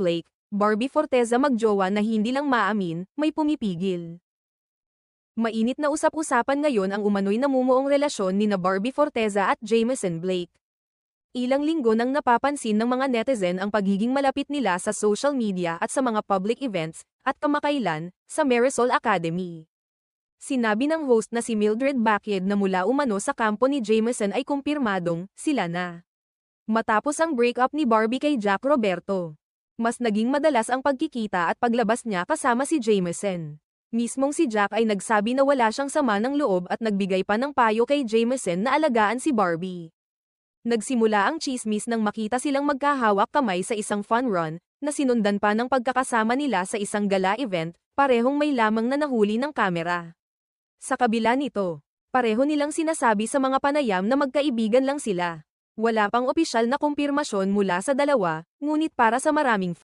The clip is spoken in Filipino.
Blake, Barbie Forteza magjowa na hindi lang maamin, may pumipigil. Mainit na usap-usapan ngayon ang umano'y namumuong relasyon ni na Barbie Forteza at Jameson Blake. Ilang linggo nang napapansin ng mga netizen ang pagiging malapit nila sa social media at sa mga public events, at kamakailan, sa Marisol Academy. Sinabi ng host na si Mildred Bakied na mula umano sa kampo ni Jameson ay kumpirmadong, sila na. Matapos ang breakup ni Barbie kay Jack Roberto, mas naging madalas ang pagkikita at paglabas niya kasama si Jameson. Mismong si Jack ay nagsabi na wala siyang sama ng loob at nagbigay pa ng payo kay Jameson na alagaan si Barbie. Nagsimula ang chismis nang makita silang magkahawak kamay sa isang fun run, na sinundan pa ng pagkakasama nila sa isang gala event, parehong may lamang na nahuli ng kamera. Sa kabila nito, pareho nilang sinasabi sa mga panayam na magkaibigan lang sila. Wala pang opisyal na kumpirmasyon mula sa dalawa, ngunit para sa maraming